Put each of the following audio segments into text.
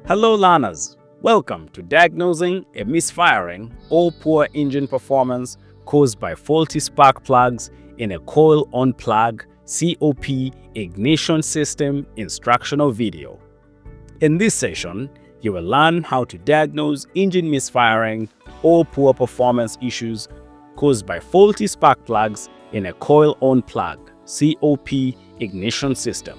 Hello learners, welcome to Diagnosing a Misfiring or Poor Engine Performance caused by faulty spark plugs in a coil-on plug COP ignition system instructional video. In this session, you will learn how to diagnose engine misfiring or poor performance issues caused by faulty spark plugs in a coil-on plug COP ignition system.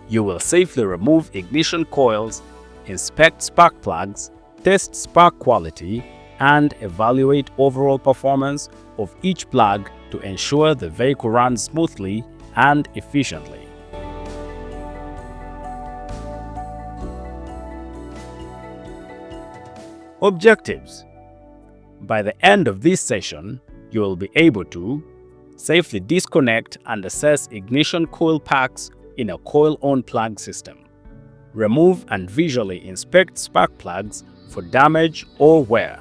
You will safely remove ignition coils, inspect spark plugs, test spark quality, and evaluate overall performance of each plug to ensure the vehicle runs smoothly and efficiently. Objectives: by the end of this session, you will be able to safely disconnect and assess ignition coil packs in a coil-on plug system, remove and visually inspect spark plugs for damage or wear,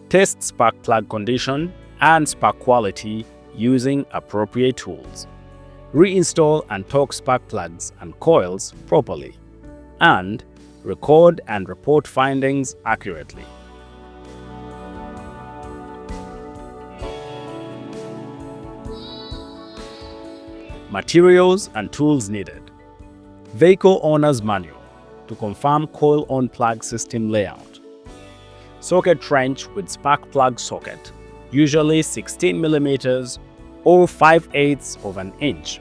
test spark plug condition and spark quality using appropriate tools, reinstall and torque spark plugs and coils properly, and record and report findings accurately. Materials and tools needed: Vehicle Owner's Manual to confirm coil-on plug system layout, socket wrench with spark plug socket, usually 16 mm or 5/8 of an inch,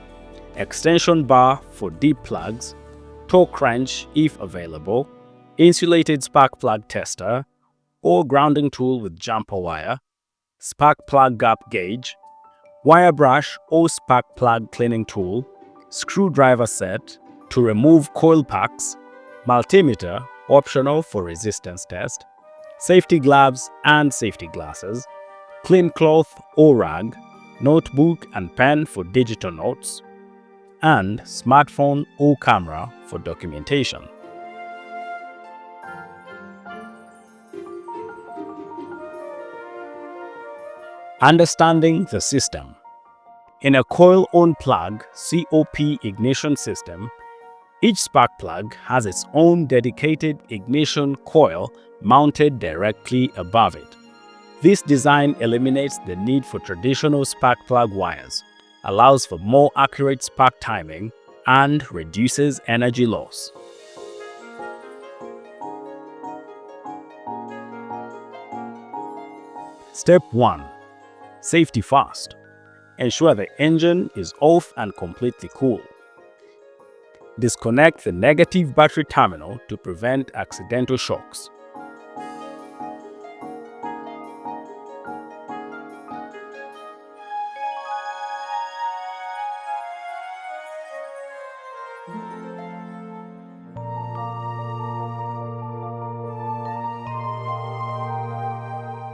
extension bar for deep plugs, torque wrench if available, insulated spark plug tester or grounding tool with jumper wire, spark plug gap gauge, wire brush or spark plug cleaning tool, screwdriver set to remove coil packs, multimeter optional for resistance test, safety gloves and safety glasses, clean cloth or rag, notebook and pen for digital notes, and smartphone or camera for documentation. Understanding the system. In a coil-on plug COP ignition system, each spark plug has its own dedicated ignition coil mounted directly above it. This design eliminates the need for traditional spark plug wires, allows for more accurate spark timing, and reduces energy loss. Step 1. Safety first. Ensure the engine is off and completely cool. Disconnect the negative battery terminal to prevent accidental shocks.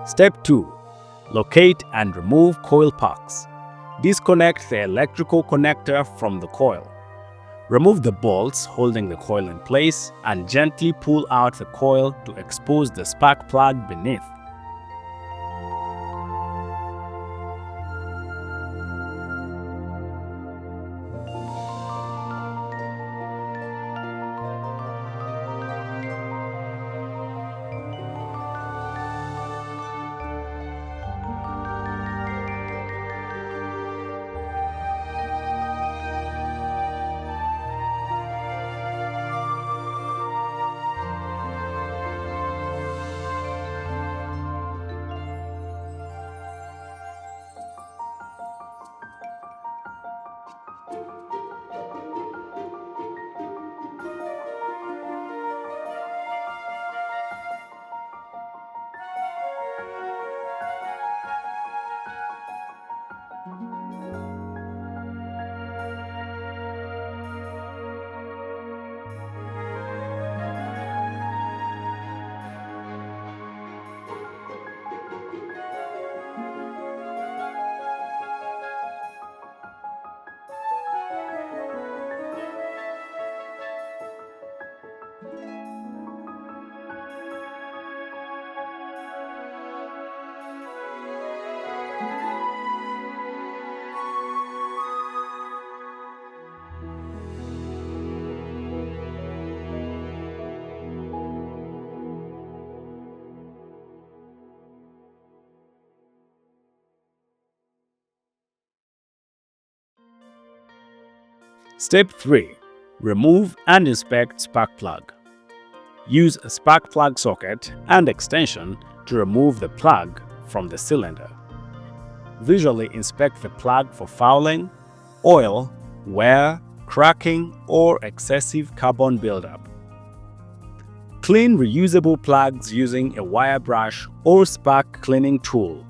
Step 2. Locate and remove coil packs. Disconnect the electrical connector from the coil. Remove the bolts holding the coil in place and gently pull out the coil to expose the spark plug beneath. Step 3. Remove and inspect spark plug. Use a spark plug socket and extension to remove the plug from the cylinder. Visually inspect the plug for fouling, oil, wear, cracking, or excessive carbon buildup. Clean reusable plugs using a wire brush or spark cleaning tool.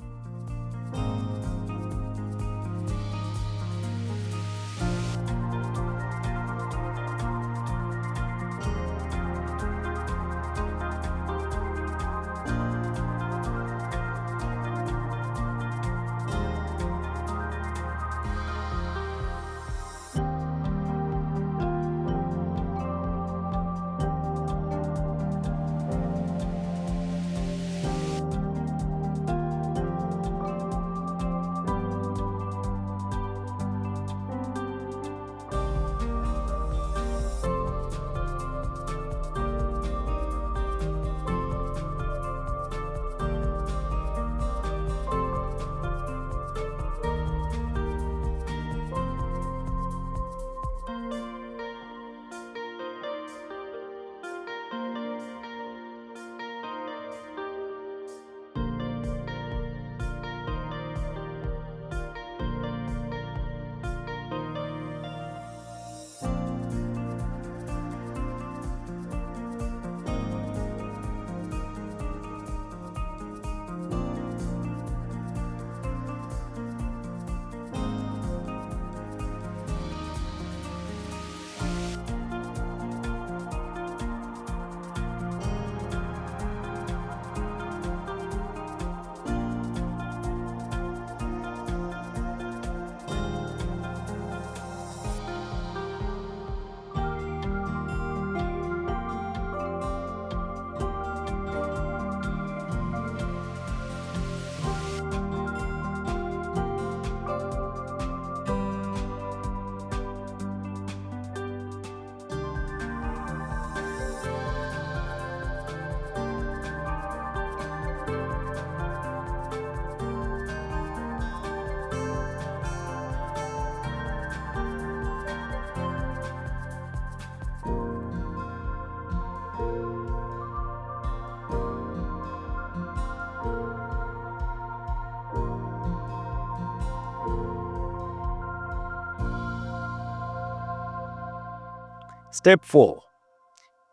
Step 4.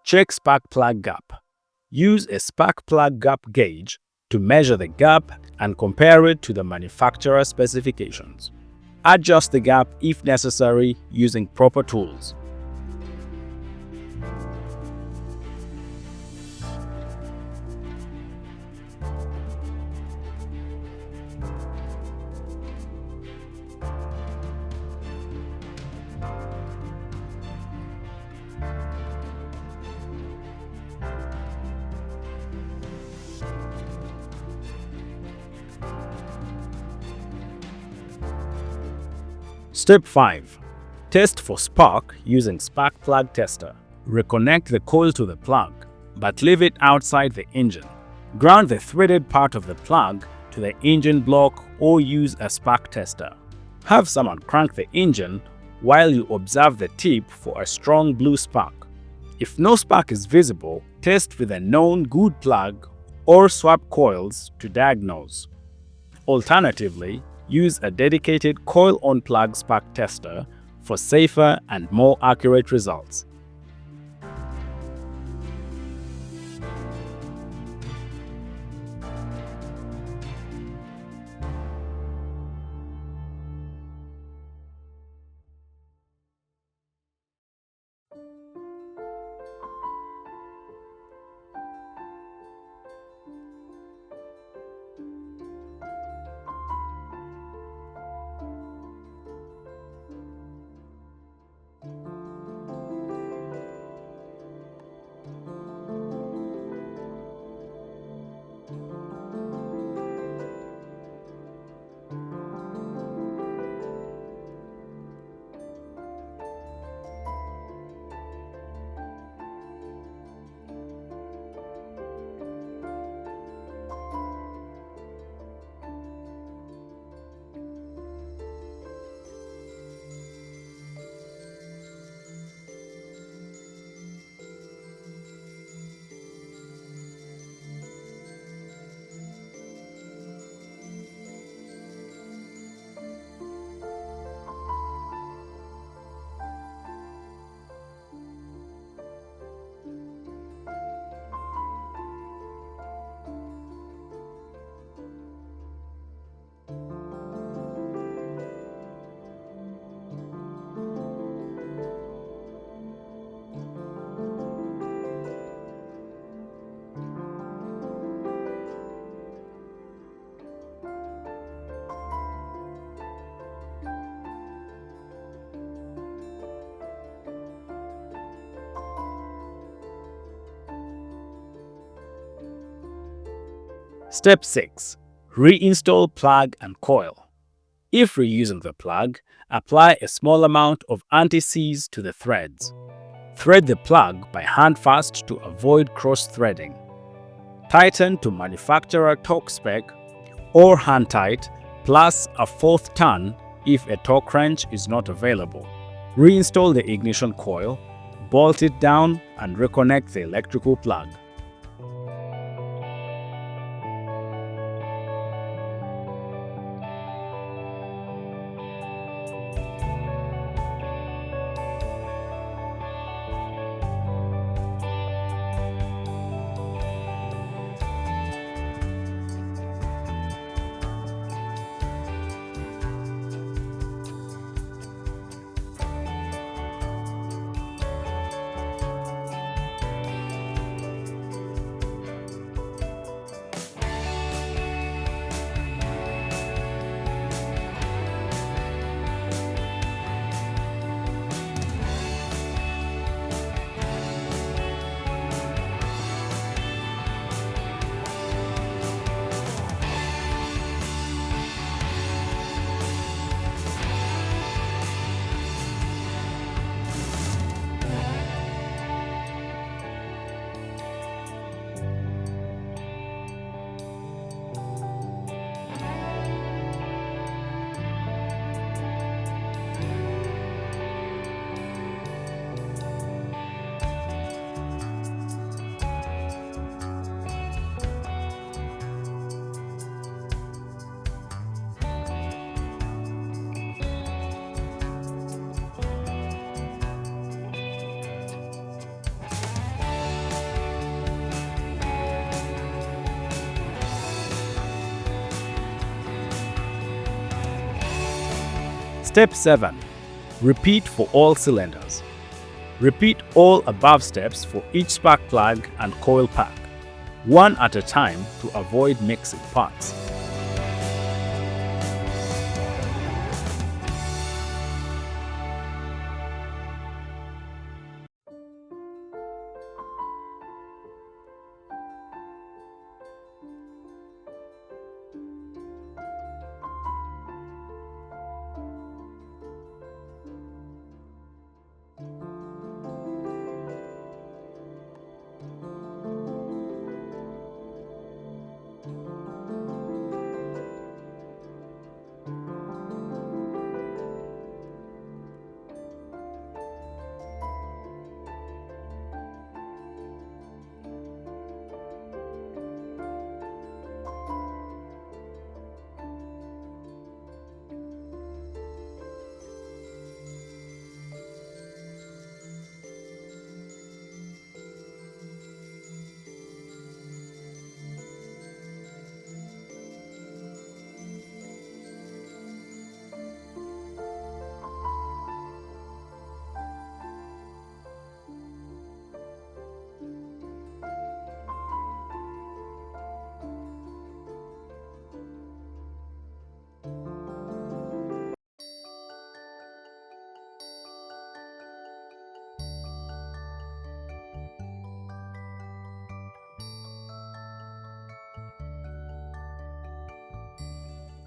Check spark plug gap. Use a spark plug gap gauge to measure the gap and compare it to the manufacturer specifications. Adjust the gap if necessary using proper tools. Step 5. Test for spark using spark plug tester. Reconnect the coil to the plug, but leave it outside the engine. Ground the threaded part of the plug to the engine block or use a spark tester. Have someone crank the engine while you observe the tip for a strong blue spark. If no spark is visible, test with a known good plug or swap coils to diagnose. Alternatively, use a dedicated coil-on-plug spark tester for safer and more accurate results. Step 6. Reinstall plug and coil. If reusing the plug, apply a small amount of anti-seize to the threads. Thread the plug by hand first to avoid cross-threading. Tighten to manufacturer torque spec or hand tight, plus a fourth turn if a torque wrench is not available. Reinstall the ignition coil, bolt it down, and reconnect the electrical plug. Step 7. Repeat for all cylinders. Repeat all above steps for each spark plug and coil pack, one at a time to avoid mixing parts.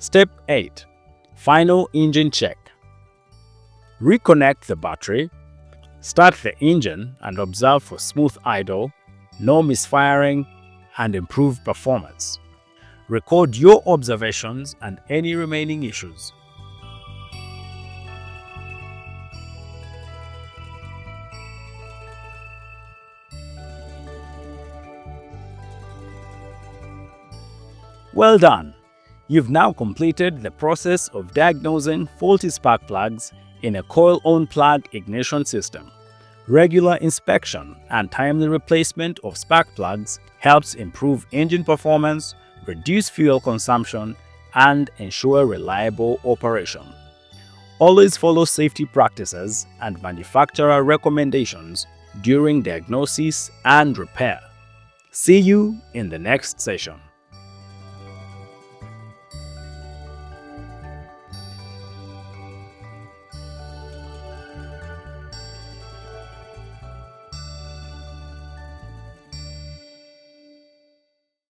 Step 8. Final engine check. Reconnect the battery, start the engine and observe for smooth idle, no misfiring, and improved performance. Record your observations and any remaining issues. Well done! You've now completed the process of diagnosing faulty spark plugs in a coil-on plug ignition system. Regular inspection and timely replacement of spark plugs helps improve engine performance, reduce fuel consumption, and ensure reliable operation. Always follow safety practices and manufacturer recommendations during diagnosis and repair. See you in the next session.